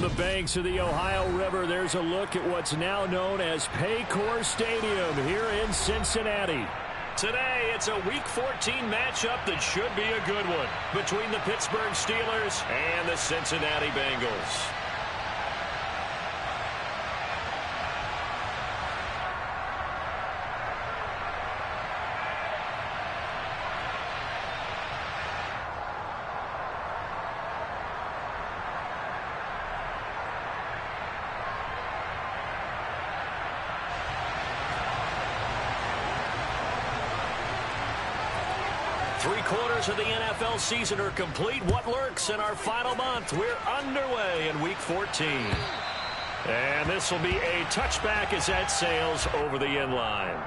From the banks of the Ohio River, there's a look at what's now known as Paycor Stadium here in Cincinnati. Today, it's a Week 14 matchup that should be a good one between the Pittsburgh Steelers and the Cincinnati Bengals. Three-quarters of the NFL season are complete. What lurks in our final month? We're underway in Week 14. And this will be a touchback as that sails over the end line.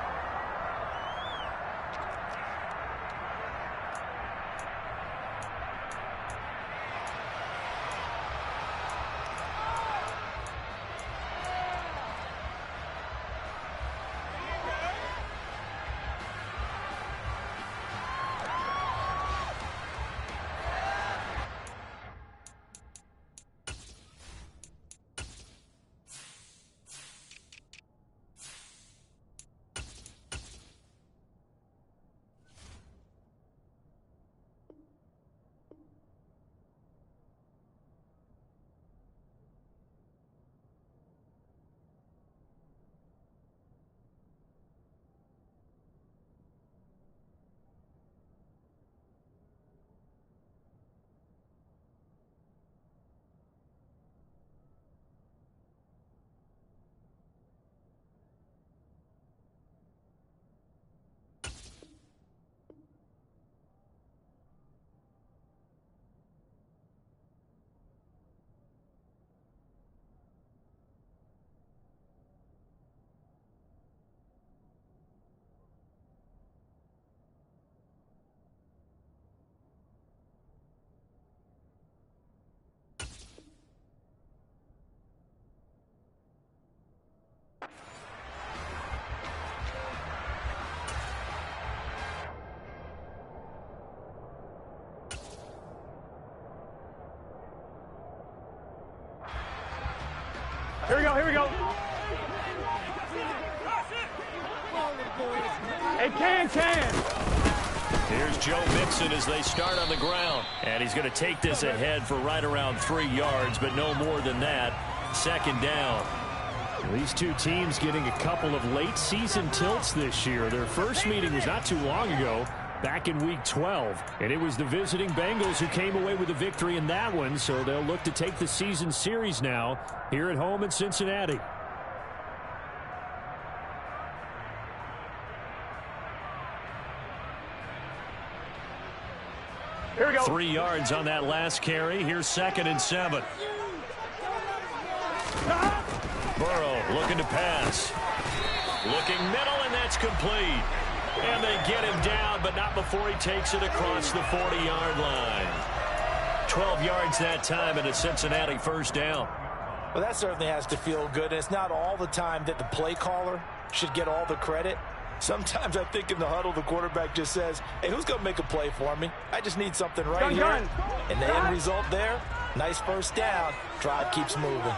Here we go, here we go. Hey, can. Here's Joe Mixon as they start on the ground. And he's going to take this ahead for right around 3 yards, but no more than that. Second down. These two teams getting a couple of late season tilts this year. Their first meeting was not too long ago, back in Week 12. And it was the visiting Bengals who came away with a victory in that one, so they'll look to take the season series now here at home in Cincinnati. Here we go. 3 yards on that last carry. Here's 2nd and 7. Burrow looking to pass. Looking middle, and that's complete. And they get him down, but not before he takes it across the 40-yard line. 12 yards that time, and a Cincinnati first down. Well, that certainly has to feel good. And it's not all the time that the play caller should get all the credit. Sometimes I think in the huddle, the quarterback just says, hey, who's going to make a play for me? I just need something right here. And the end result there, nice first down. Drive keeps moving.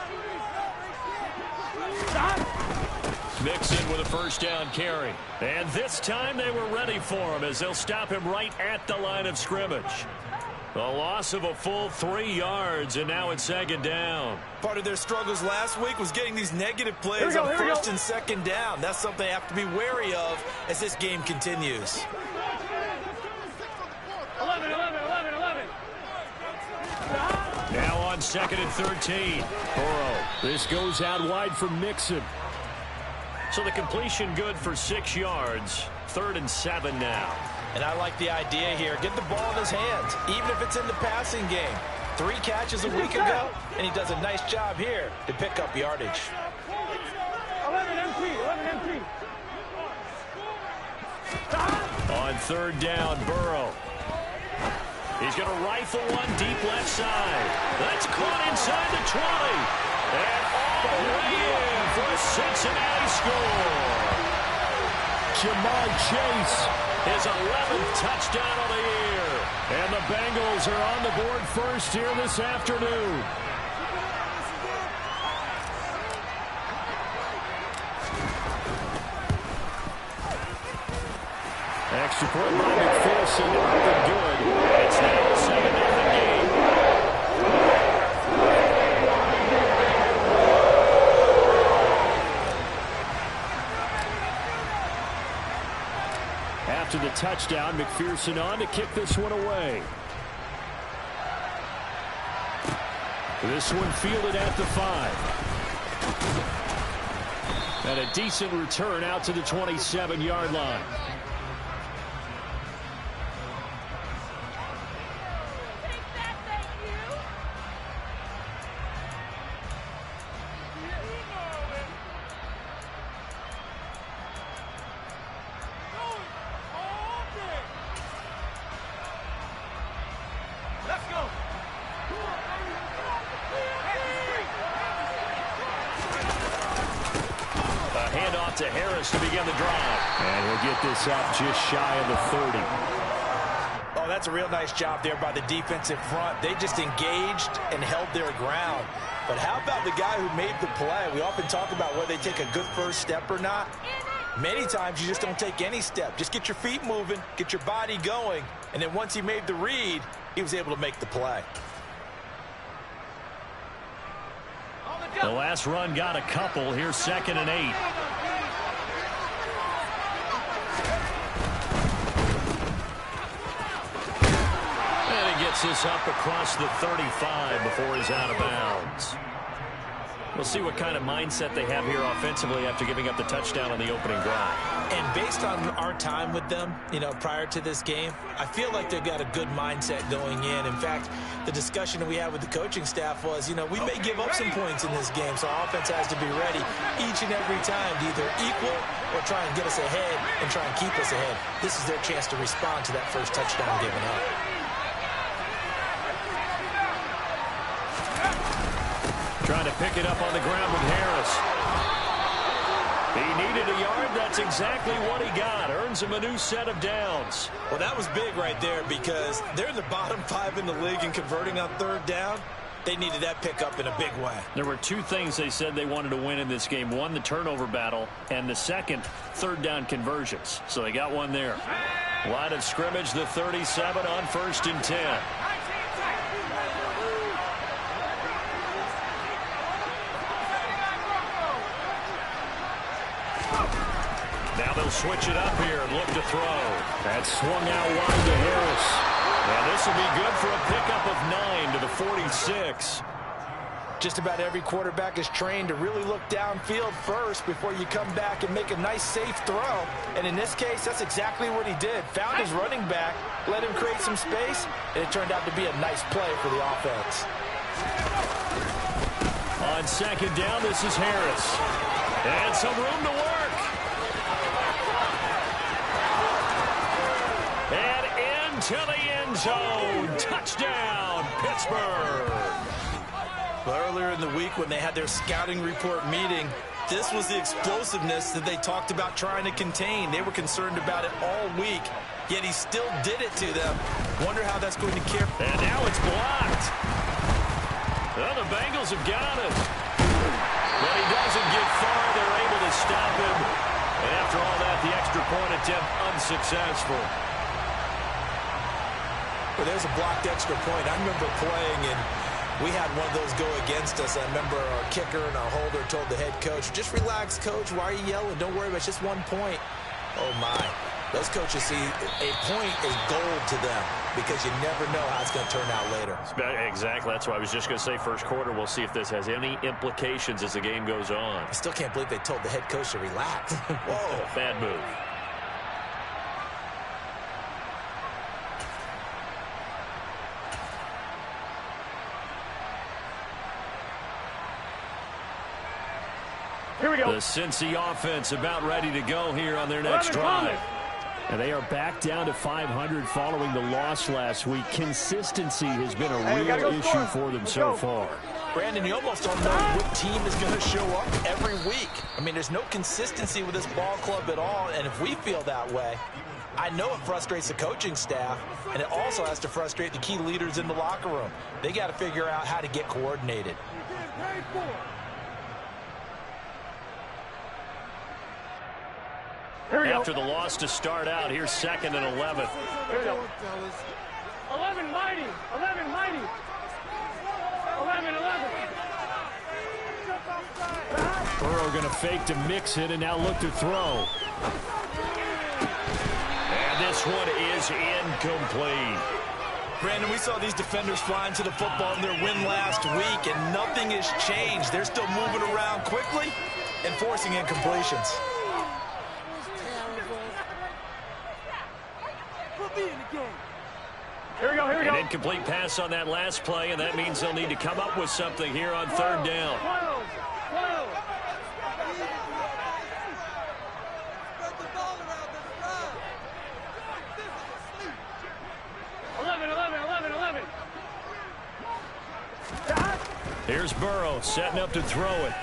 Mixon with a first down carry. And this time they were ready for him as they'll stop him right at the line of scrimmage. A loss of a full 3 yards, and now it's 2nd down. Part of their struggles last week was getting these negative plays on 1st and 2nd down. That's something they have to be wary of as this game continues. 11. Now on 2nd and 13. Burrow. This goes out wide from Mixon. So the completion good for 6 yards. 3rd and 7 now. And I like the idea here. Get the ball in his hands, even if it's in the passing game. 3 catches a week ago, and he does a nice job here to pick up yardage. 11 empty. On 3rd down, Burrow. He's going to rifle one deep left side. That's caught inside the 20. And all the way in for a Cincinnati score. Jamar Chase, his 11th touchdown of the year. And the Bengals are on the board first here this afternoon. Extra point by McPherson, up and good. It's now a 7-0 game. After the touchdown, McPherson on to kick this one away. This one fielded at the 5. And a decent return out to the 27-yard line. To Harris to begin the drive. And he'll get this up just shy of the 30. Oh, that's a real nice job there by the defensive front. They just engaged and held their ground. But how about the guy who made the play? We often talk about whether they take a good first step or not. Many times you just don't take any step. Just get your feet moving, get your body going. And then once he made the read, he was able to make the play. The last run got a couple. Here's 2nd and 8. This up across the 35 before he's out of bounds. We'll see what kind of mindset they have here offensively after giving up the touchdown on the opening drive. And based on our time with them, prior to this game, I feel like they've got a good mindset going in. In fact, the discussion that we had with the coaching staff was, we may give up some points in this game, so our offense has to be ready each and every time to either equal or try and get us ahead and try and keep us ahead. This is their chance to respond to that first touchdown given up. Trying to pick it up on the ground with Harris. He needed a yard. That's exactly what he got. Earns him a new set of downs. Well, that was big right there because they're in the bottom 5 in the league in converting on 3rd down. They needed that pickup in a big way. There were 2 things they said they wanted to win in this game. One, the turnover battle, and the second, 3rd down conversions. So they got one there. Line of scrimmage, the 37 on 1st and 10. Now they'll switch it up here and look to throw. That swung out wide to Harris. And this will be good for a pickup of 9 to the 46. Just about every quarterback is trained to really look downfield first before you come back and make a nice, safe throw. And in this case, that's exactly what he did. Found his running back, let him create some space, and it turned out to be a nice play for the offense. On 2nd down, this is Harris. And some room to work. And into the end zone. Touchdown, Pittsburgh. Well, earlier in the week when they had their scouting report meeting, this was the explosiveness that they talked about trying to contain. They were concerned about it all week, yet he still did it to them. Wonder how that's going to carry. And now it's blocked. Well, the Bengals have got him. But he doesn't get far. They're able to stop him. And after all that, the extra point attempt unsuccessful. Well, there's a blocked extra point. I remember playing, and we had one of those go against us. I remember our kicker and our holder told the head coach, just relax, coach. Why are you yelling? Don't worry about it. It's just 1 point. Oh, my. Those coaches see a point is gold to them because you never know how it's going to turn out later. Exactly. That's what I was just going to say. First quarter, we'll see if this has any implications as the game goes on. I still can't believe they told the head coach to relax. Whoa. Bad move. Here we go. The Cincy offense about ready to go here on their next drive. And they are back down to 500 following the loss last week. Consistency has been a real issue for them so far. Brandon, you almost don't know what team is going to show up every week. I mean, there's no consistency with this ball club at all, and if we feel that way, I know it frustrates the coaching staff, and it also has to frustrate the key leaders in the locker room. They got to figure out how to get coordinated. After the loss to start out, here's 2nd and 11. Here we go. 11 mighty. 11 mighty. 11. Burrow going to fake to mix it and now look to throw. And this one is incomplete. Brandon, we saw these defenders flying to the football in their win last week, and nothing has changed. They're still moving around quickly and forcing incompletions. Here we go. An incomplete pass on that last play, and that means they'll need to come up with something here on 3rd down. 11. Here's Burrow setting up to throw it.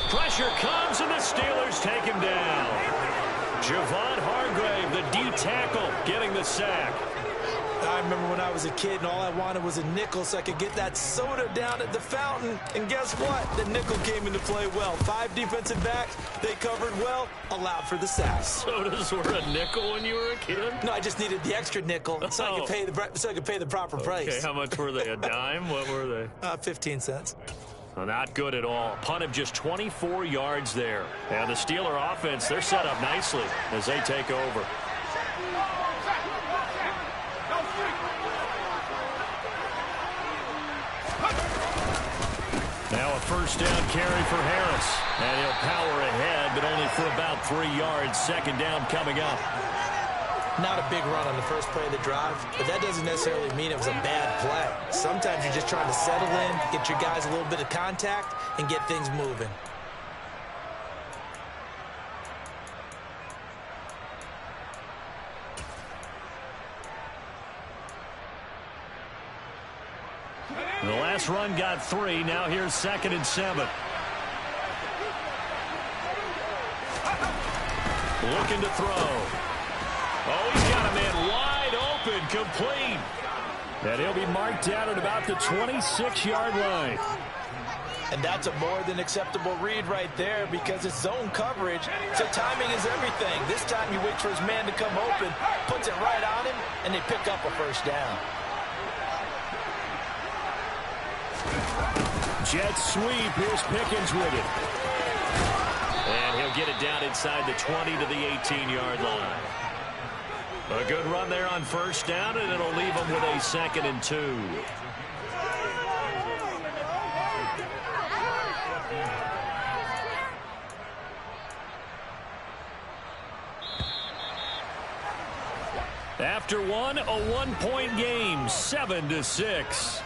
Pressure comes, and the Steelers take him down. Javon Hargrave, the D tackle, getting the sack. I remember when I was a kid and all I wanted was a nickel so I could get that soda down at the fountain. And guess what? The nickel came into play well. 5 defensive backs, they covered well, allowed for the sack. Sodas were a nickel when you were a kid? No, I just needed the extra nickel so I could pay the proper price. Okay, how much were they? A dime? What were they? 15 cents. Well, not good at all. Punt of just 24 yards there. And the Steeler offense, they're set up nicely as they take over. Now a 1st down carry for Harris. And he'll power ahead, but only for about 3 yards. 2nd down coming up. Not a big run on the first play of the drive, but that doesn't necessarily mean it was a bad play. Sometimes you're just trying to settle in, get your guys a little bit of contact, and get things moving. The last run got 3. Now here's 2nd and 7. Looking to throw. Oh, he's got a man wide open, complete. And he'll be marked down at about the 26-yard line. And that's a more than acceptable read right there because it's zone coverage, so timing is everything. This time you wait for his man to come open, puts it right on him, and they pick up a 1st down. Jet sweep. Here's Pickens with it. And he'll get it down inside the 20 to the 18-yard line. A good run there on 1st down, and it'll leave them with a 2nd and 2. After one, a 1-point game, 7-6.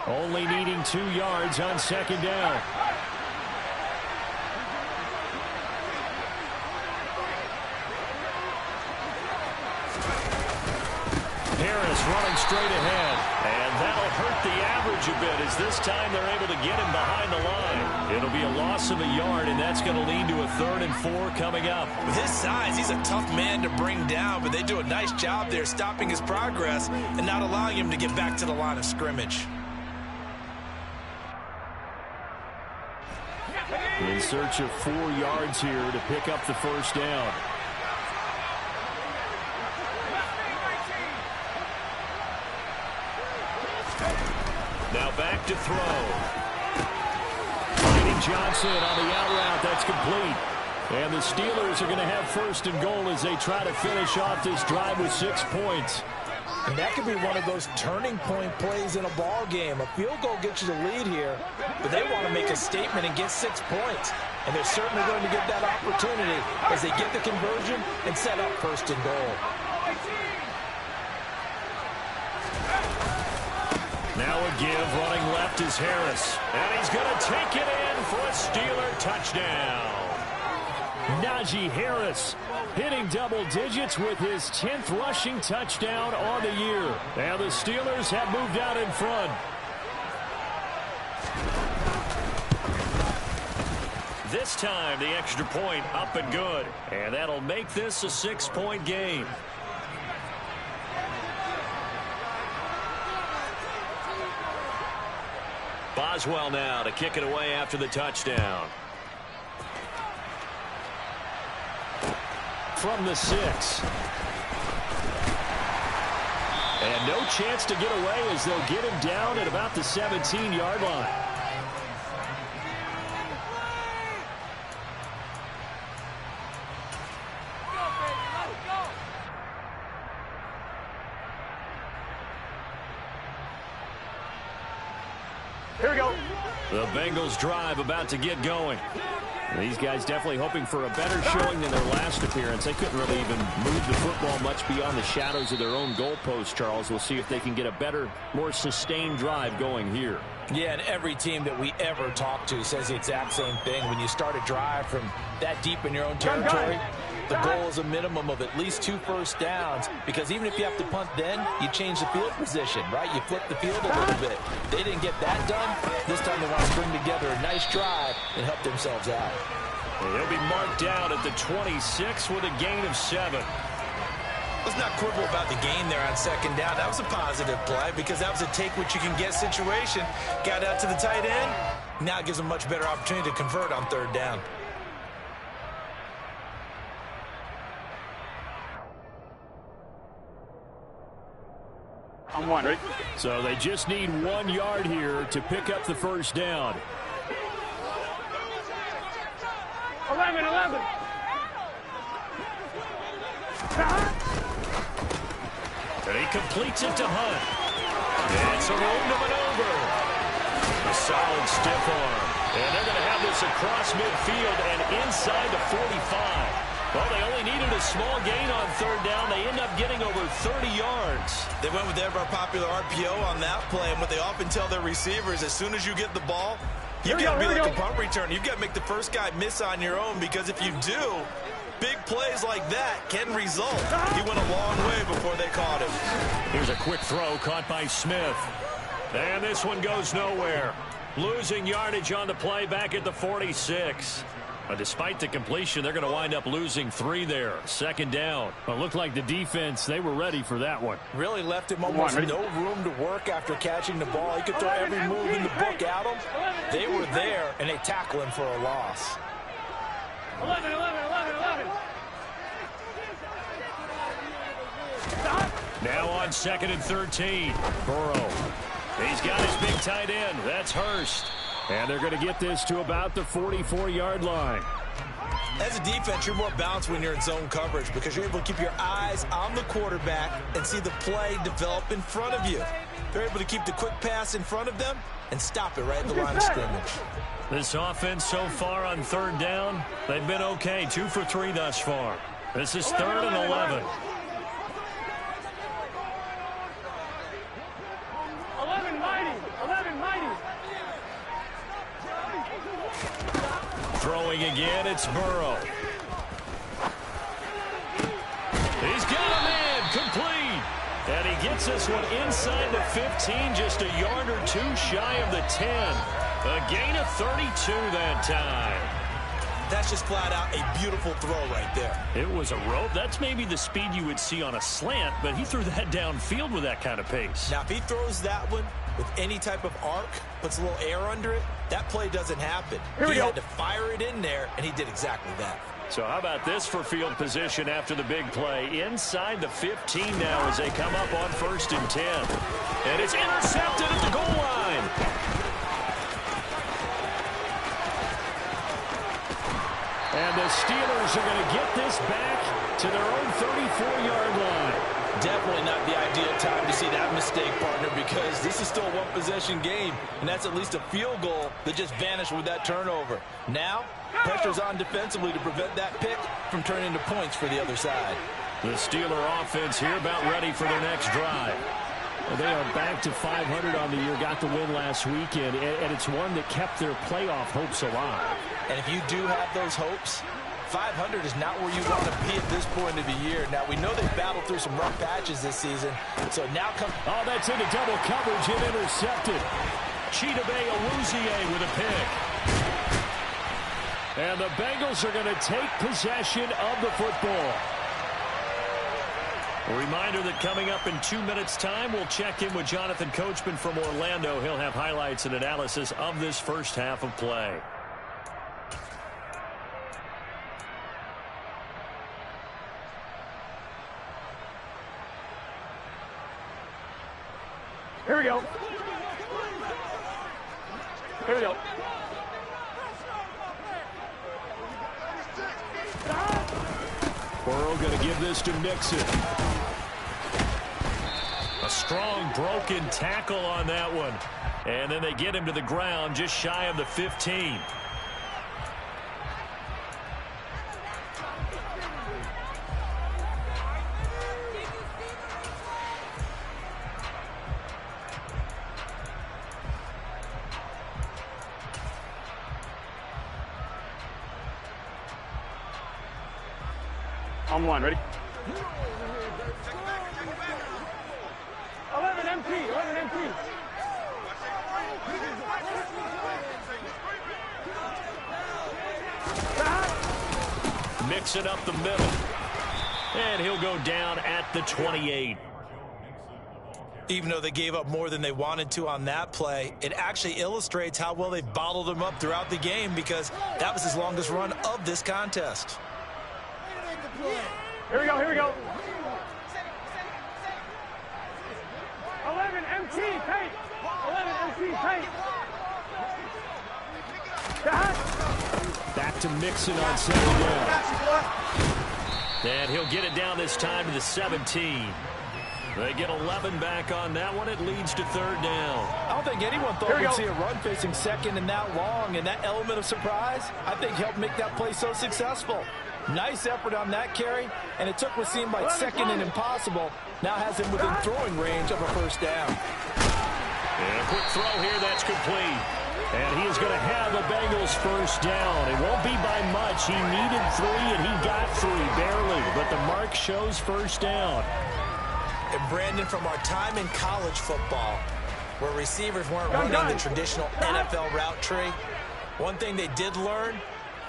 Only needing 2 yards on 2nd down. Harris running straight ahead. And that'll hurt the average a bit as this time they're able to get him behind the line. It'll be a loss of a yard, and that's going to lead to a 3rd and 4 coming up. With his size, he's a tough man to bring down, but they do a nice job there stopping his progress and not allowing him to get back to the line of scrimmage. In search of 4 yards here to pick up the 1st down. Now back to throw. Finding Johnson on the out route. That's complete. And the Steelers are going to have 1st and goal as they try to finish off this drive with 6 points. And that could be one of those turning point plays in a ball game. A field goal gets you the lead here, but they want to make a statement and get 6 points. And they're certainly going to get that opportunity as they get the conversion and set up 1st and goal. Now a give, running left is Harris. And he's going to take it in for a Steeler touchdown. Najee Harris hitting double digits with his 10th rushing touchdown on the year. And the Steelers have moved out in front. This time, the extra point up and good. And that'll make this a 6-point game. Boswell now to kick it away after the touchdown. From the 6. And no chance to get away as they'll get him down at about the 17-yard line. Here we go. The Bengals drive about to get going. These guys definitely hoping for a better showing than their last appearance. They couldn't really even move the football much beyond the shadows of their own goalpost, Charles. We'll see if they can get a better, more sustained drive going here. Yeah, and every team that we ever talk to says the exact same thing. When you start a drive from that deep in your own territory, the goal is a minimum of at least 2 first downs, because even if you have to punt then, you change the field position, right? You flip the field a little bit. They didn't get that done. This time they want to string together a nice drive and help themselves out. They'll be marked down at the 26 with a gain of 7. Let's not quibble about the gain there on second down. That was a positive play because that was a take-what-you-can-get situation. Got out to the tight end. Now it gives them a much better opportunity to convert on third down. I'm one. Ready? So they just need 1 yard here to pick up the first down. 11. And he completes it to Hunt. It's a room to maneuver. A solid stiff arm. And they're going to have this across midfield and inside the 45. Well, they only needed a small gain on third down. They end up getting over 30 yards. They went with their popular RPO on that play, and what they often tell their receivers, as soon as you get the ball, you've got to be like a punt return. You've got to make the first guy miss on your own, because if you do, big plays like that can result. He went a long way before they caught him. Here's a quick throw caught by Smith. And this one goes nowhere. Losing yardage on the play back at the 46. But despite the completion, they're going to wind up losing 3 there. Second down. Well, it looked like the defense, they were ready for that one. Really left him almost no room to work after catching the ball. He could throw every move in the book at him. They were there, and they tackle him for a loss. 11. Now on 2nd and 13. Burrow. He's got his big tight end. That's Hurst. And they're going to get this to about the 44-yard line. As a defense, you're more balanced when you're in zone coverage because you're able to keep your eyes on the quarterback and see the play develop in front of you. They're able to keep the quick pass in front of them and stop it right at the line of scrimmage. This offense so far on third down, they've been okay. 2 for 3 thus far. This is 3rd and 11. 11 mighty. Throwing again, it's Burrow. He's got a man, complete. And he gets this one inside the 15, just a yard or 2 shy of the 10. A gain of 32 that time. That's just flat out a beautiful throw right there. It was a rope. That's maybe the speed you would see on a slant, but he threw that downfield with that kind of pace. Now, if he throws that one with any type of arc, puts a little air under it, that play doesn't happen. He had to fire it in there, and he did exactly that. So how about this for field position after the big play? Inside the 15 now as they come up on 1st and 10. And it's intercepted at the goal line. And the Steelers are going to get this back to their own 34-yard line. Definitely not the ideal time to see that mistake, partner, because this is still a one-possession game, and that's at least a field goal that just vanished with that turnover. Now, pressure's on defensively to prevent that pick from turning into points for the other side. The Steeler offense here about ready for their next drive. Well, they are back to 500 on the year, got the win last weekend, and it's one that kept their playoff hopes alive. And if you do have those hopes, 500 is not where you want to be at this point of the year. Now, we know they've battled through some rough patches this season, so now come... Oh, that's into double coverage and intercepted. Chidobe Awuzie with a pick. And the Bengals are going to take possession of the football. A reminder that coming up in 2 minutes' time, we'll check in with Jonathan Coachman from Orlando. He'll have highlights and analysis of this first half of play. Here we go. Here we go. Burrow going to give this to Mixon. A strong broken tackle on that one. And then they get him to the ground just shy of the 15. On one, ready? 11 MT, 11 MT. Mix it up the middle. And he'll go down at the 28. Even though they gave up more than they wanted to on that play, it actually illustrates how well they've bottled him up throughout the game, because that was his longest run of this contest. Here we go, here we go. 11 MT, paint. 11 MT, paint. Back to Mixon on second down. And he'll get it down this time to the 17. They get 11 back on that one. It leads to third down. I don't think anyone thought we'd see a run facing second and that long, and that element of surprise, I think, helped make that play so successful. Nice effort on that carry, and it took what seemed like second and impossible. Now has him within throwing range of a first down. And a quick throw here, that's complete. And he is going to have the Bengals first down. It won't be by much. He needed 3, and he got 3, barely. But the mark shows first down. And Brandon, from our time in college football, where receivers weren't running the traditional NFL route tree, one thing they did learn: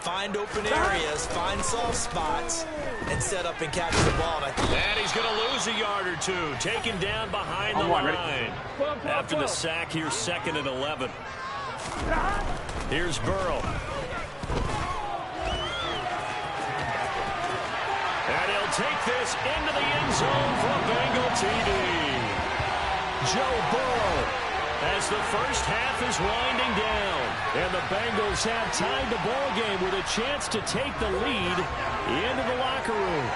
find open areas, find soft spots, and set up and catch the ball. And he's going to lose a yard or two. Taken down behind the line. After the sack here, 2nd and 11. Here's Burrow. And he'll take this into the end zone for a Bengal TD. Joe Burrow, as the first half is winding down, and the Bengals have tied the ball game with a chance to take the lead into the locker room.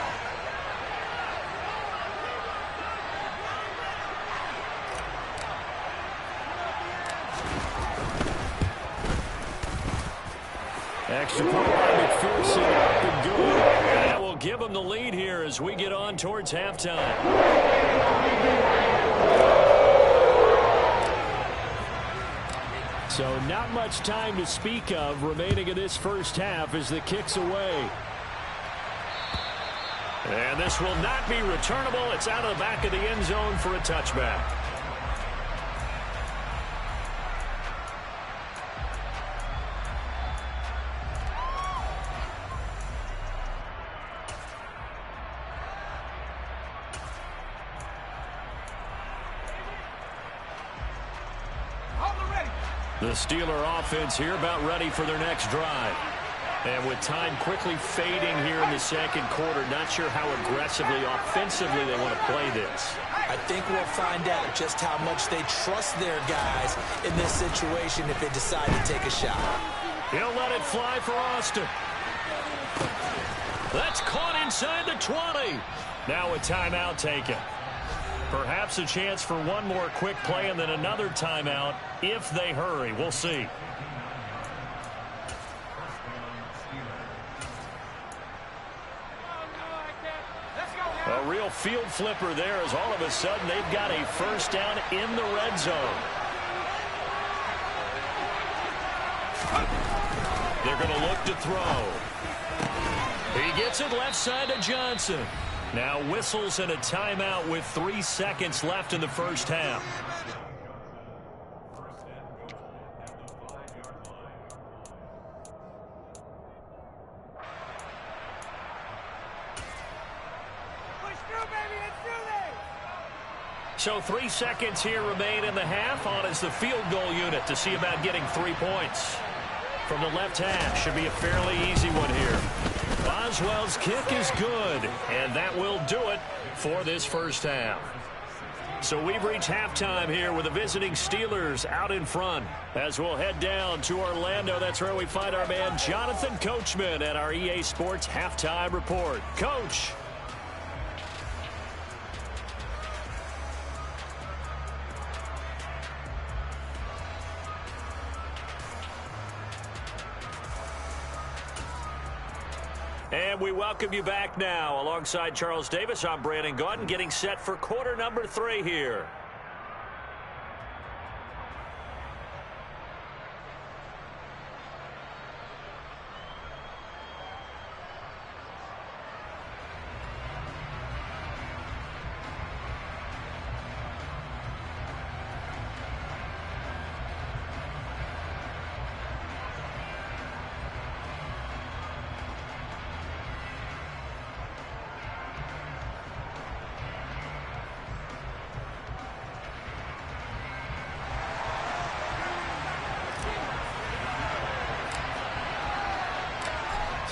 Extra point by McPherson, up and good. And that will give them the lead here as we get on towards halftime. So not much time to speak of remaining in this first half as the kick's away. And this will not be returnable. It's out of the back of the end zone for a touchback. The Steeler offense here about ready for their next drive. And with time quickly fading here in the second quarter, not sure how aggressively, offensively they want to play this. I think we'll find out just how much they trust their guys in this situation if they decide to take a shot. He'll let it fly for Austin. That's caught inside the 20. Now a timeout taken. Perhaps a chance for one more quick play and then another timeout if they hurry. We'll see. A real field flipper there as all of a sudden they've got a first down in the red zone. They're going to look to throw. He gets it left side to Johnson. Now whistles and a timeout with 3 seconds left in the first half. So 3 seconds here remain in the half. On is the field goal unit to see about getting 3 points. From the left hash, should be a fairly easy one here. Boswell's kick is good, and that will do it for this first half. So we've reached halftime here with the visiting Steelers out in front. As we'll head down to Orlando, that's where we find our man Jonathan Coachman at our EA Sports Halftime Report. Coach. And we welcome you back now. Alongside Charles Davis, I'm Brandon Gaudin, getting set for quarter number 3 here.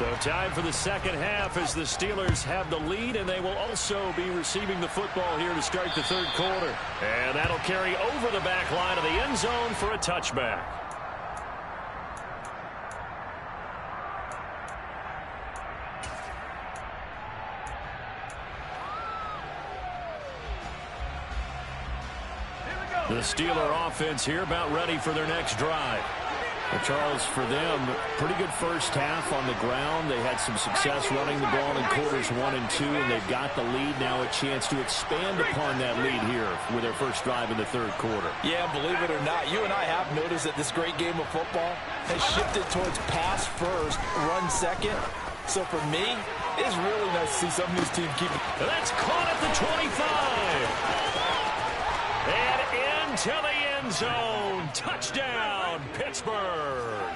So time for the second half as the Steelers have the lead, and they will also be receiving the football here to start the third quarter. And that'll carry over the back line of the end zone for a touchback. The Steeler offense here about ready for their next drive. Well, Charles, for them, pretty good first half on the ground. They had some success running the ball in quarters 1 and 2, and they've got the lead now, a chance to expand upon that lead here with their first drive in the third quarter. Yeah, believe it or not, you and I have noticed that this great game of football has shifted towards pass first, run second. So for me, it's really nice to see some of these teams keep it. That's caught at the 25. And into the end zone. Touchdown, Pittsburgh.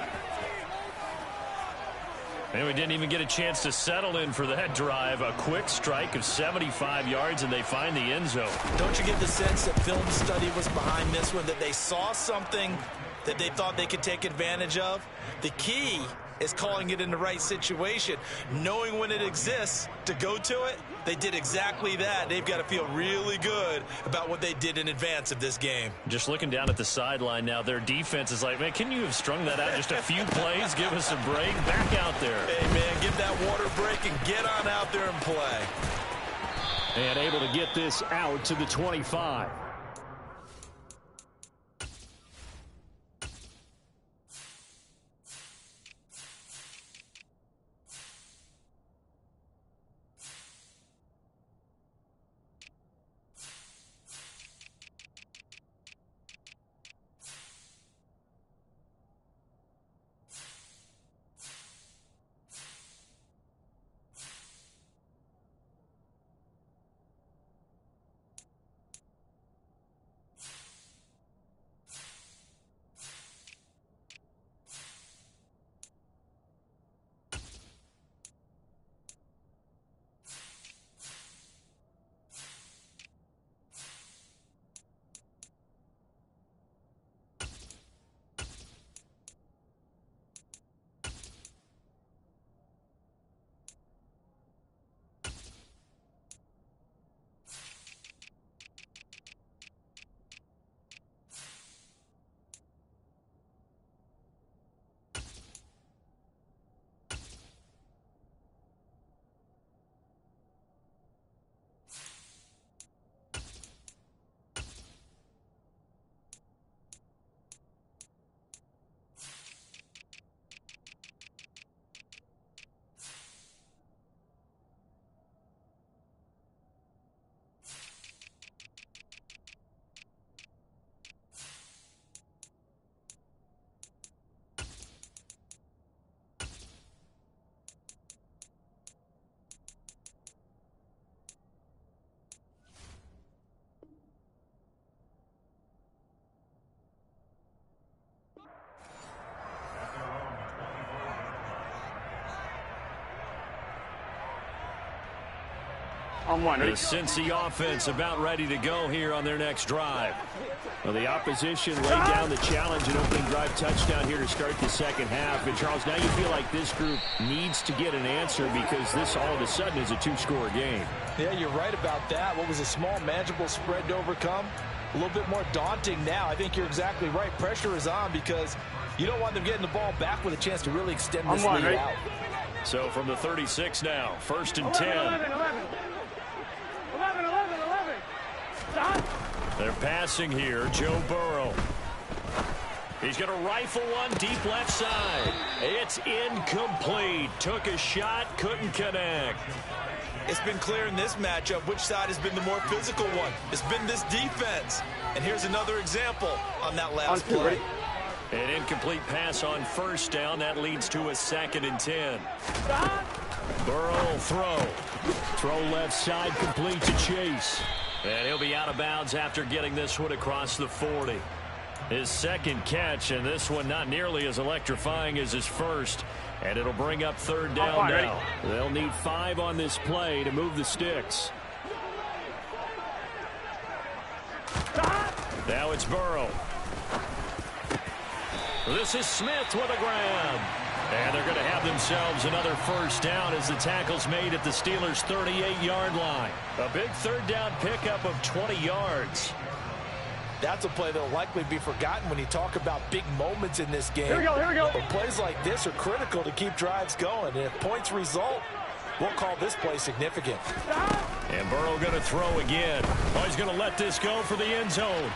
And we didn't even get a chance to settle in for that drive. A quick strike of 75 yards, and they find the end zone. Don't you get the sense that film study was behind this one, that they saw something that they thought they could take advantage of? The key is calling it in the right situation, knowing when it exists to go to it. They did exactly that. They've got to feel really good about what they did in advance of this game. Just looking down at the sideline now, their defense is like, man, can you have strung that out just a few plays? Give us a break. Back out there. Hey, man, give that water break and get on out there and play. And able to get this out to the 25. On one. The Ready? Cincy offense about ready to go here on their next drive. Well, the opposition laid down the challenge and opening drive touchdown here to start the second half. And, Charles, now you feel like this group needs to get an answer because this all of a sudden is a two-score game. Yeah, you're right about that. What was a small, manageable spread to overcome? A little bit more daunting now. I think you're exactly right. Pressure is on because you don't want them getting the ball back with a chance to really extend this lead out. So from the 36 now, 1st and 10. 11. Stop. They're passing here. Joe Burrow. He's going to rifle one deep left side. It's incomplete. Took a shot, couldn't connect. It's been clear in this matchup which side has been the more physical one. It's been this defense. And here's another example on that last play. An incomplete pass on 1st down. That leads to a 2nd and 10. Burrow will throw. Throw left side complete to Chase. And he'll be out of bounds after getting this one across the 40. His 2nd catch, and this one not nearly as electrifying as his 1st. And it'll bring up 3rd down now. They'll need 5 on this play to move the sticks. Now it's Burrow. This is Smith with a grab. And they're going to have themselves another 1st down as the tackle's made at the Steelers' 38-yard line. A big 3rd down pickup of 20 yards. That's a play that will likely be forgotten when you talk about big moments in this game. Here we go. But plays like this are critical to keep drives going. And if points result, we'll call this play significant. And Burrow going to throw again. Oh, he's going to let this go for the end zone.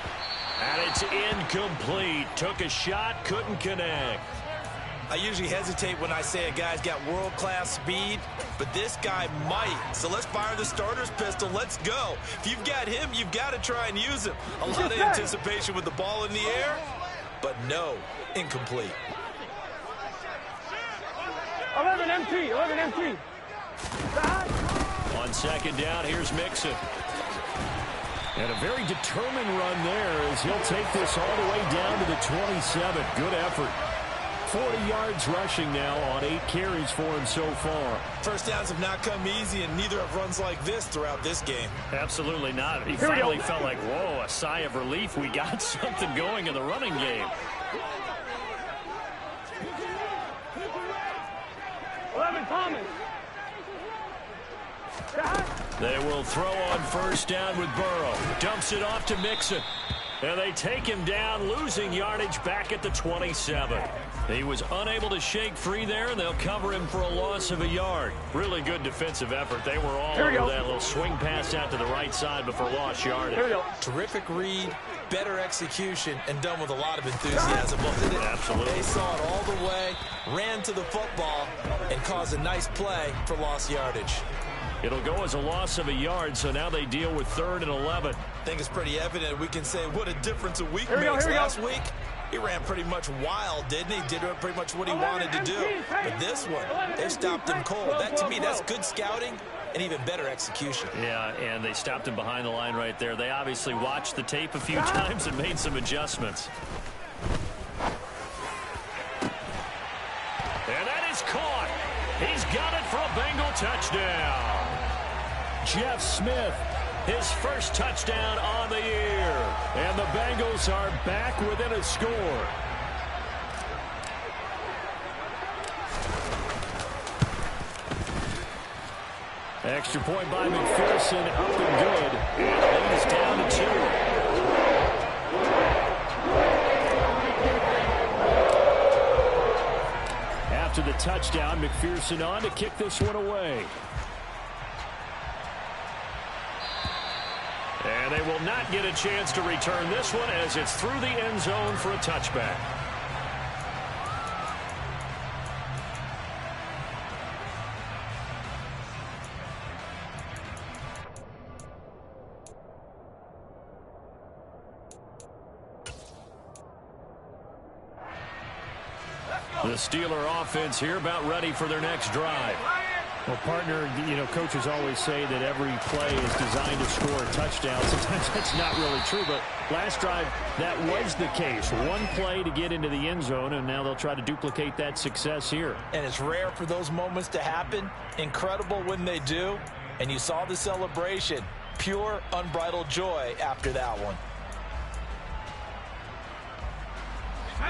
And it's incomplete. Took a shot, couldn't connect. I usually hesitate when I say a guy's got world-class speed, but this guy might. So let's fire the starter's pistol. Let's go. If you've got him, you've got to try and use him. A lot of anticipation with the ball in the air, but no, incomplete. 11 empty. On 2nd down, here's Mixon. And a very determined run there as he'll take this all the way down to the 27. Good effort. 40 yards rushing now on 8 carries for him so far. 1st downs have not come easy, and neither have runs like this throughout this game. Absolutely not. He finally felt like, whoa, a sigh of relief. We got something going in the running game. 11 Thomas. They will throw on 1st down with Burrow. Dumps it off to Mixon. And they take him down, losing yardage back at the 27. He was unable to shake free there, and they'll cover him for a loss of a yard. Really good defensive effort. They were all over that little swing pass out to the right side before lost yardage. Terrific read, better execution, and done with a lot of enthusiasm, wasn't it? Absolutely. They saw it all the way, ran to the football, and caused a nice play for lost yardage. It'll go as a loss of a yard, so now they deal with 3rd and 11. I think it's pretty evident we can say what a difference a week makes. Last week, he ran pretty much wild, didn't he? Did pretty much what he wanted to do. But this one, they stopped him cold. That, to me, that's good scouting and even better execution. Yeah, and they stopped him behind the line right there. They obviously watched the tape a few times and made some adjustments. And that is caught. He's got it for a Bengal touchdown. Jeff Smith, his 1st touchdown on the year. And the Bengals are back within a score. Extra point by McPherson, up and good. And he's down to 2. After the touchdown, McPherson on to kick this one away. And they will not get a chance to return this one as it's through the end zone for a touchback. The Steeler offense here about ready for their next drive. Well, partner, coaches always say that every play is designed to score a touchdown. Sometimes that's not really true, but last drive, that was the case. One play to get into the end zone, and now they'll try to duplicate that success here. And it's rare for those moments to happen. Incredible when they do. And you saw the celebration. Pure, unbridled joy after that one.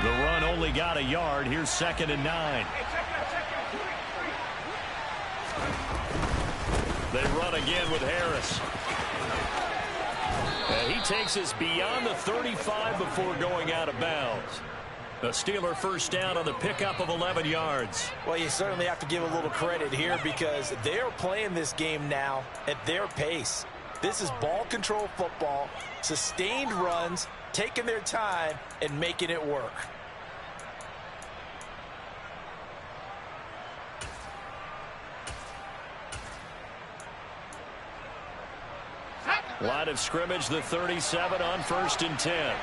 The run only got a yard. Here's 2nd and 9. They run again with Harris. And he takes us beyond the 35 before going out of bounds. The Steeler first down on the pickup of 11 yards. Well, you certainly have to give a little credit here because they're playing this game now at their pace. This is ball control football, sustained runs, taking their time, and making it work. Line of scrimmage, the 37 on 1st and 10.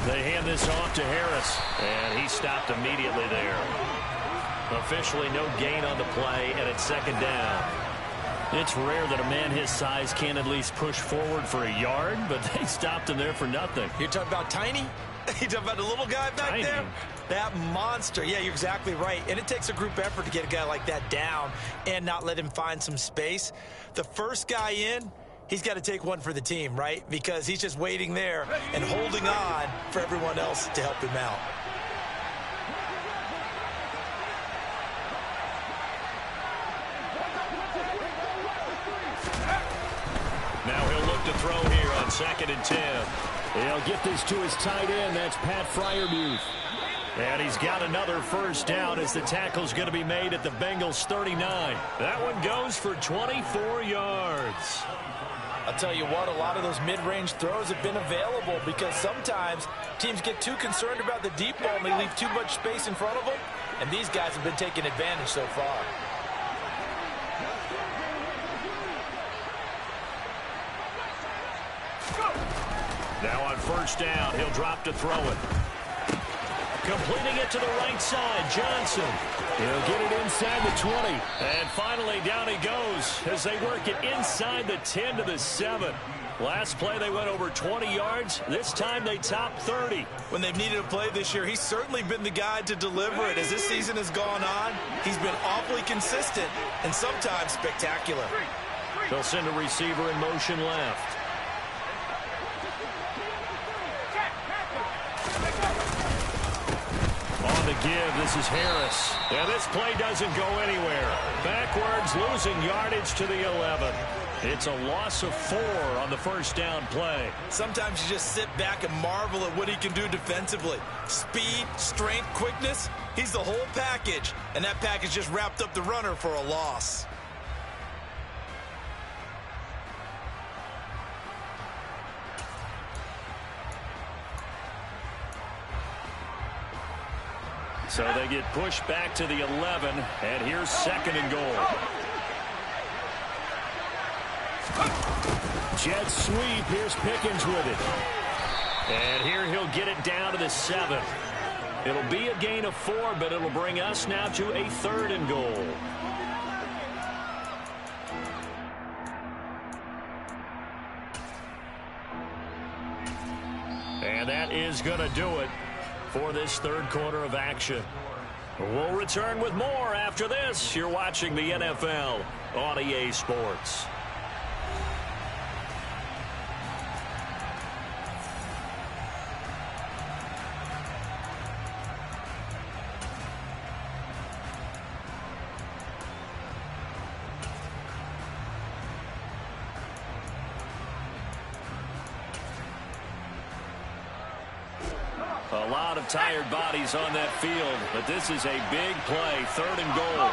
They hand this off to Harris, and he stopped immediately there. Officially no gain on the play, and it's 2nd down. It's rare that a man his size can at least push forward for a yard, but they stopped him there for nothing. You're talking about tiny? You're talking about the little guy back there? That monster. Yeah, you're exactly right. And it takes a group effort to get a guy like that down and not let him find some space. The first guy in, he's got to take one for the team, right? Because he's just waiting there and holding on for everyone else to help him out. Now he'll look to throw here on 2nd and 10. He'll get this to his tight end. That's Pat Freiermuth. And he's got another first down as the tackle's going to be made at the Bengals 39. That one goes for 24 yards. I'll tell you what, a lot of those mid-range throws have been available because sometimes teams get too concerned about the deep ball and they leave too much space in front of them. And these guys have been taking advantage so far. Now on first down, he'll drop to throw it. Completing it to the right side, Johnson. He'll get it inside the 20. And finally, down he goes as they work it inside the 10 to the 7. Last play, they went over 20 yards. This time, they topped 30. When they've needed a play this year, he's certainly been the guy to deliver it. As this season has gone on, he's been awfully consistent and sometimes spectacular. They'll send a receiver in motion left. On the give, this is Harris. And this play doesn't go anywhere. Backwards, losing yardage to the 11. It's a loss of 4 on the first down play. Sometimes you just sit back and marvel at what he can do defensively. Speed, strength, quickness, he's the whole package. And that package just wrapped up the runner for a loss. So they get pushed back to the 11, and here's 2nd and goal. Jet sweep, here's Pickens with it. And here he'll get it down to the 7. It'll be a gain of 4, but it'll bring us now to a 3rd and goal. And that is going to do it for this third quarter of action. We'll return with more after this. You're watching the NFL on EA Sports. A lot of tired bodies on that field, but this is a big play, 3rd and goal.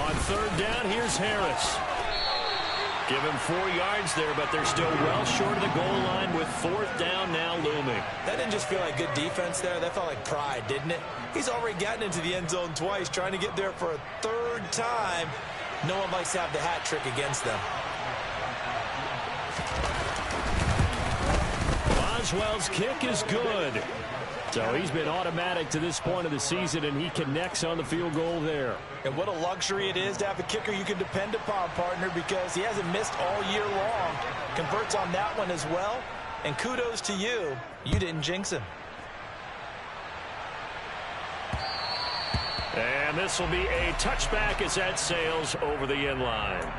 On 3rd down, here's Harris. Give him 4 yards there, but they're still well short of the goal line with 4th down now looming. That didn't just feel like good defense there. That felt like pride, didn't it? He's already gotten into the end zone twice, trying to get there for a 3rd time. No one likes to have the hat trick against them. Boswell's kick is good. So he's been automatic to this point of the season, and he connects on the field goal there. And what a luxury it is to have a kicker you can depend upon, partner, because he hasn't missed all year long. Converts on that one as well. And kudos to you. You didn't jinx him. And this will be a touchback as that sails over the end line.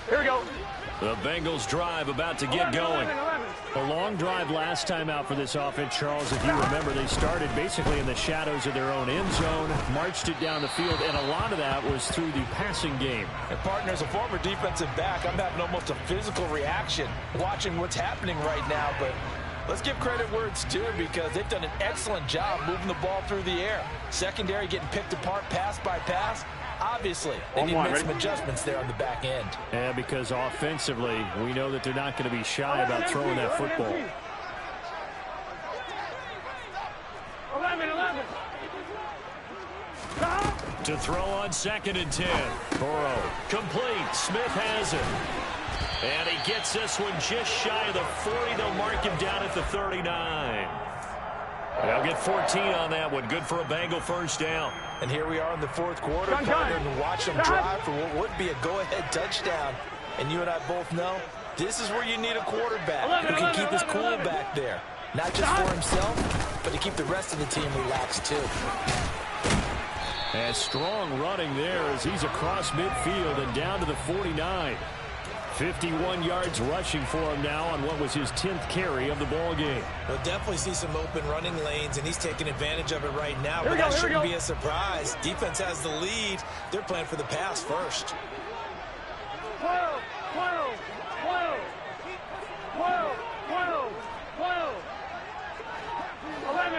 Here we go. The Bengals drive about to get going. A long drive last time out for this offense, Charles. If you remember, they started basically in the shadows of their own end zone, marched it down the field, and a lot of that was through the passing game. And partner, as a former defensive back, I'm having almost a physical reaction watching what's happening right now. But let's give credit where it's due, because they've done an excellent job moving the ball through the air. Secondary getting picked apart pass by pass. Obviously, they need to make some adjustments there on the back end. And because offensively, we know that they're not going to be shy about throwing that football. 11. To throw on 2nd and 10. Burrow complete. Smith has it. And he gets this one just shy of the 40. They'll mark him down at the 39. They'll get 14 on that one. Good for a Bengal first down. And here we are in the fourth quarter, partner, and watch them drive for what would be a go-ahead touchdown. And you and I both know this is where you need a quarterback who can keep his cool back there. Not just for himself, but to keep the rest of the team relaxed too. And strong running there as he's across midfield and down to the 49. 51 yards rushing for him now on what was his 10th carry of the ball game. We'll definitely see some open running lanes, and he's taking advantage of it right now. But that shouldn't be a surprise. Defense has the lead. They're playing for the pass first. 12.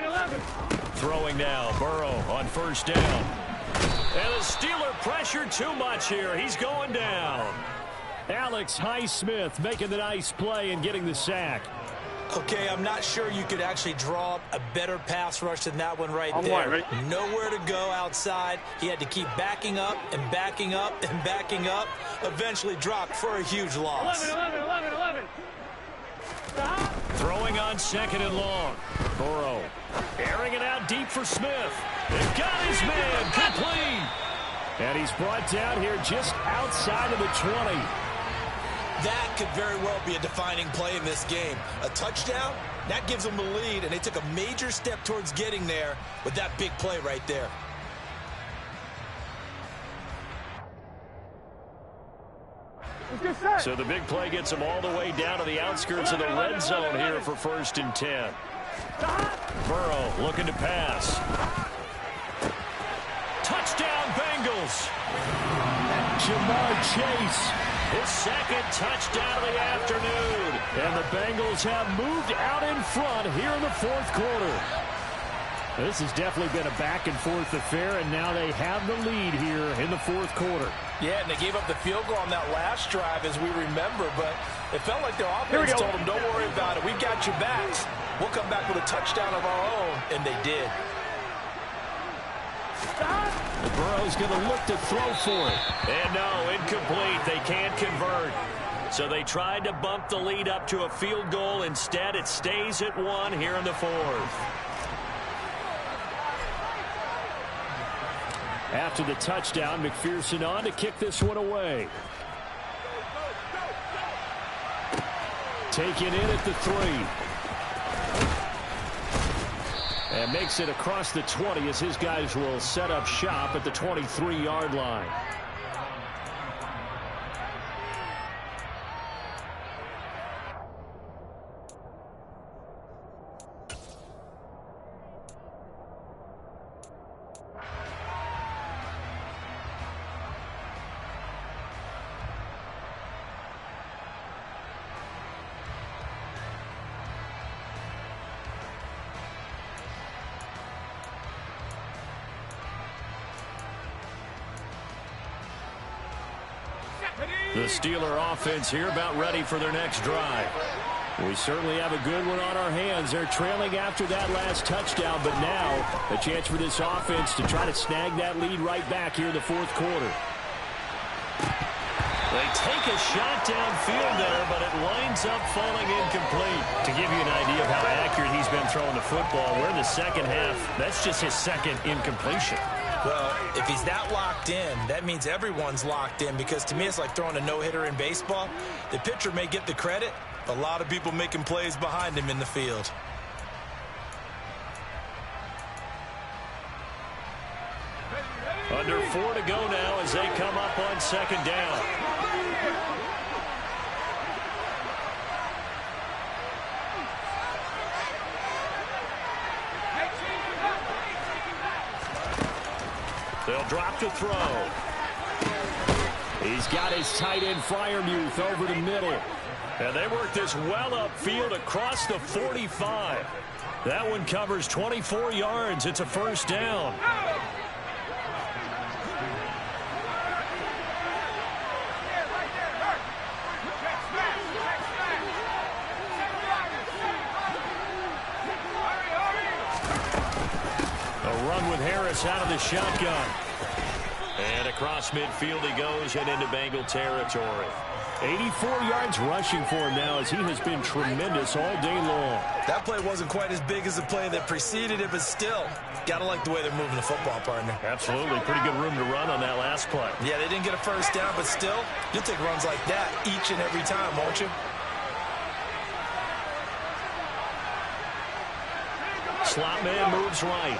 11. Throwing now, Burrow on first down. And the Steeler pressure too much here. He's going down. Alex Highsmith making the nice play and getting the sack. Okay, I'm not sure you could actually draw up a better pass rush than that one right there. Right? Nowhere to go outside. He had to keep backing up and backing up and backing up. Eventually dropped for a huge loss. 11. Throwing on 2nd and long. Burrow airing it out deep for Smith. They've got his man complete. And he's brought down here just outside of the 20. That could very well be a defining play in this game. A touchdown, that gives them the lead, and they took a major step towards getting there with that big play right there. So the big play gets them all the way down to the outskirts of the red zone here for 1st and 10. Burrow looking to pass. Touchdown Bengals. Jamar Chase, his 2nd touchdown of the afternoon. And the Bengals have moved out in front here in the 4th quarter. This has definitely been a back-and-forth affair, and now they have the lead here in the 4th quarter. Yeah, and they gave up the field goal on that last drive, as we remember, but it felt like their offense told them, don't worry about it. We've got your backs. We'll come back with a touchdown of our own, and they did. Burrow's going to look to throw for it. And no, incomplete. They can't convert. So they tried to bump the lead up to a field goal. Instead, it stays at 1 here in the 4th. After the touchdown, McPherson on to kick this one away. Taken in at the 3. And makes it across the 20 as his guys will set up shop at the 23-yard line. The Steeler offense here about ready for their next drive. We certainly have a good one on our hands. They're trailing after that last touchdown, but now a chance for this offense to try to snag that lead right back here in the 4th quarter. They take a shot downfield there, but it winds up falling incomplete. To give you an idea of how accurate he's been throwing the football, we're in the second half. That's just his second incompletion. Well, if he's that locked in, that means everyone's locked in, because to me it's like throwing a no-hitter in baseball. The pitcher may get the credit, a lot of people making plays behind him in the field. Under 4 to go now as they come up on second down. They'll drop to throw. He's got his tight end Freiermuth over the middle. And they work this well upfield across the 45. That one covers 24 yards. It's a first down. Run with Harris out of the shotgun. And across midfield he goes and into Bengal territory. 84 yards rushing for him now as he has been tremendous all day long. That play wasn't quite as big as the play that preceded it, but still, got to like the way they're moving the football, partner. Absolutely. Pretty good room to run on that last play. Yeah, they didn't get a first down, but still, you'll take runs like that each and every time, won't you? Slot man moves right.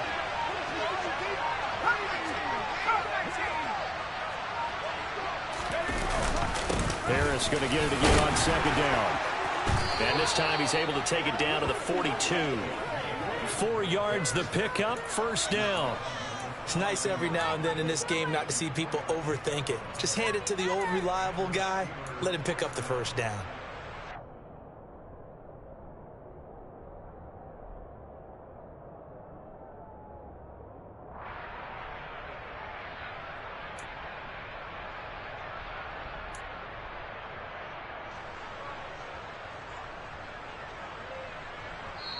Harris going to get it again on second down. And this time he's able to take it down to the 42. 4 yards the pickup, first down. It's nice every now and then in this game not to see people overthink it. Just hand it to the old reliable guy. Let him pick up the first down.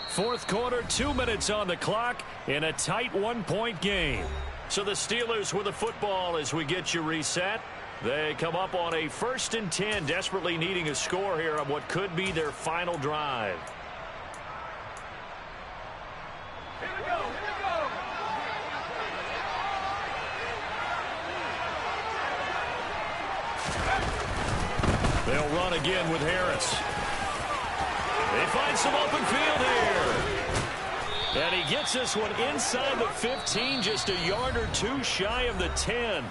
Fourth quarter, 2 minutes on the clock in a tight one-point game. So the Steelers with the football as we get you reset. They come up on a 1st and 10, desperately needing a score here on what could be their final drive. Here we go, here we go. They'll run again with Harris. They find some open field here. And he gets this one inside the 15, just a yard or two shy of the 10.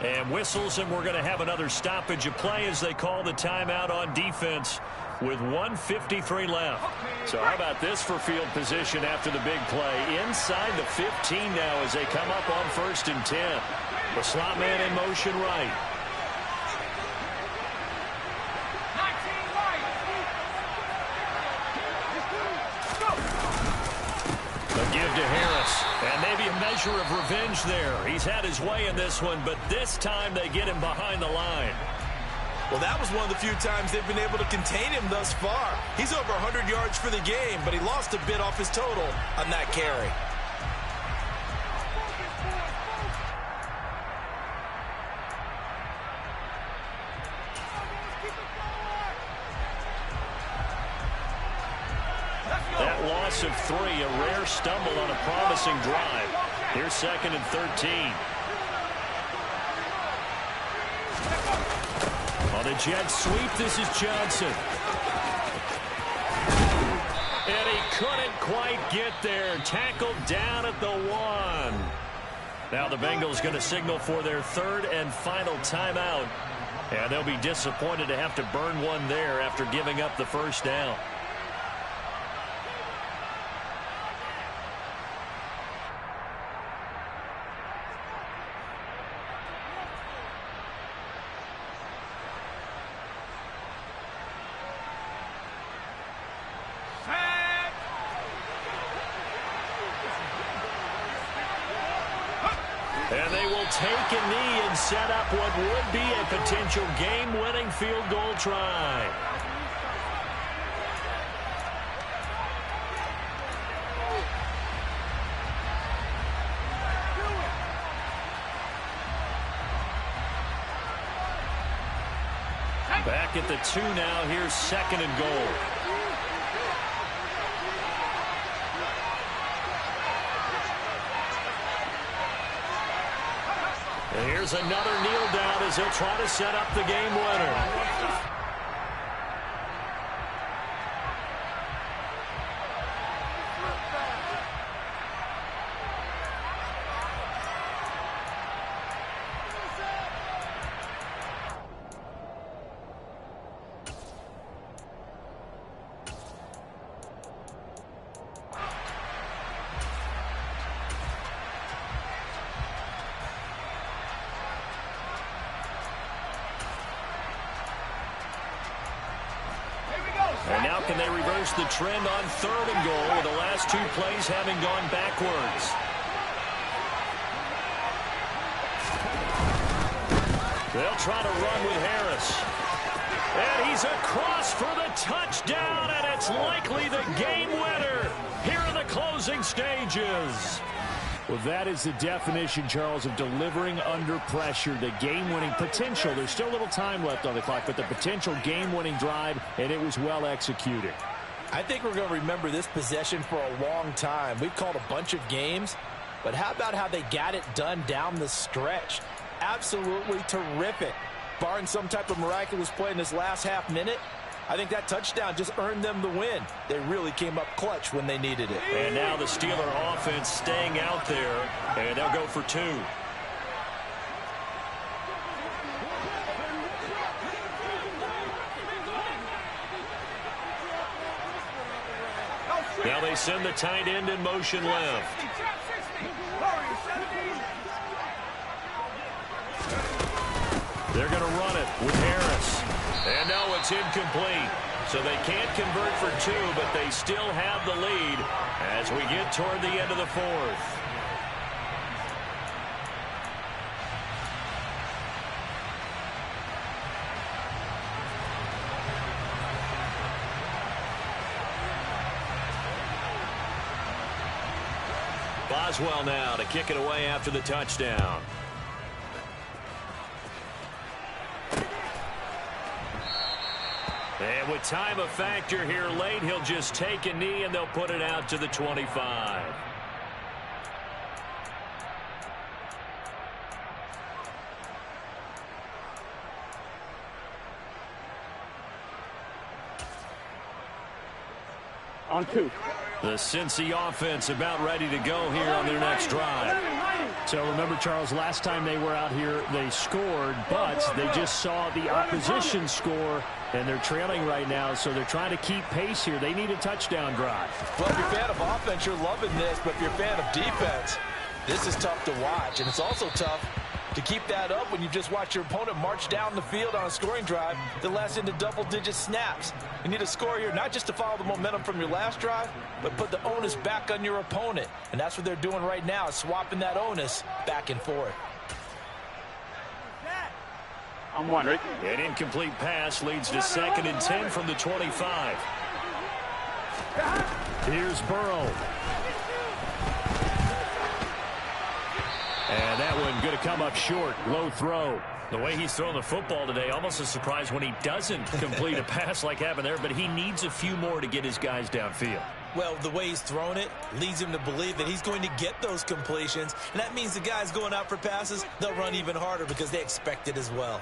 And whistles, and we're going to have another stoppage of play as they call the timeout on defense with 1:53 left. So how about this for field position after the big play? Inside the 15 now as they come up on 1st and 10. The slot man in motion right. Give to Harris, and maybe a measure of revenge there. He's had his way in this one, but this time they get him behind the line. Well, that was one of the few times they've been able to contain him thus far. He's over 100 yards for the game, but he lost a bit off his total on that carry. That loss of 3, a rare stumble on a promising drive. Here's 2nd and 13. On the jet sweep, this is Johnson. And he couldn't quite get there. Tackled down at the 1. Now the Bengals going to signal for their 3rd and final timeout. And they'll be disappointed to have to burn one there after giving up the first down. And they will take a knee and set up what would be a potential game-winning field goal try. Back at the 2 now. Here's 2nd and goal. And here's another kneel down as he'll try to set up the game winner. And now can they reverse the trend on 3rd and goal with the last 2 plays having gone backwards? They'll try to run with Harris. And he's across for the touchdown, and it's likely the game winner here in the closing stages. Well, that is the definition, Charles, of delivering under pressure. The game-winning potential. There's still a little time left on the clock, but the potential game-winning drive, and it was well executed. I think we're going to remember this possession for a long time. We've called a bunch of games, but how about how they got it done down the stretch? Absolutely terrific. Barring some type of miraculous play in this last half minute, I think that touchdown just earned them the win. They really came up clutch when they needed it. And now the Steeler offense staying out there, and they'll go for 2. Now they send the tight end in motion left. They're going to run it with Harris. And no, it's incomplete. So they can't convert for 2, but they still have the lead as we get toward the end of the 4th. Boswell now to kick it away after the touchdown. And with time a factor here late, he'll just take a knee and they'll put it out to the 25. On 2. The Cincy offense about ready to go here on their next drive. So remember, Charles, last time they were out here, they scored, but they just saw the opposition score, and they're trailing right now, so they're trying to keep pace here. They need a touchdown drive. Well, if you're a fan of offense, you're loving this, but if you're a fan of defense, this is tough to watch, and it's also tough to keep that up when you just watch your opponent march down the field on a scoring drive that lasts into double-digit snaps. You need a score here, not just to follow the momentum from your last drive, but put the onus back on your opponent. And that's what they're doing right now, swapping that onus back and forth. I'm 1, Rick. An incomplete pass leads to 2nd and 10 from the 25. Here's Burrow. And that one going to come up short. Low throw. The way he's throwing the football today, almost a surprise when he doesn't complete a pass like happened there, but he needs a few more to get his guys downfield. Well, the way he's thrown it leads him to believe that he's going to get those completions, and that means the guys going out for passes, they'll run even harder because they expect it as well.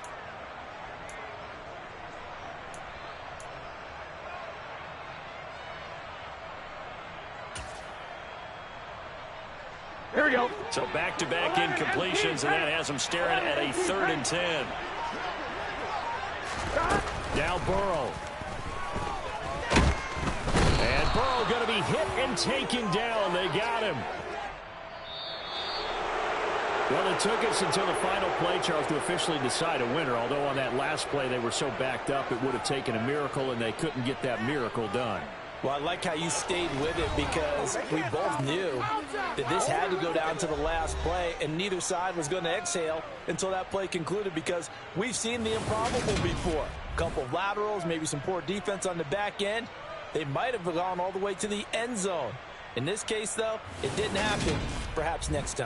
Here we go. So back-to-back incompletions, and that has them staring at a 3rd and 10. Now Burrow. And Burrow going to be hit and taken down. They got him. Well, it took us until the final play, Charles, to officially decide a winner. Although on that last play they were so backed up, it would have taken a miracle, and they couldn't get that miracle done. Well, I like how you stayed with it because we both knew that this had to go down to the last play, and neither side was going to exhale until that play concluded because we've seen the improbable before. A couple of laterals, maybe some poor defense on the back end. They might have gone all the way to the end zone. In this case, though, it didn't happen. Perhaps next time.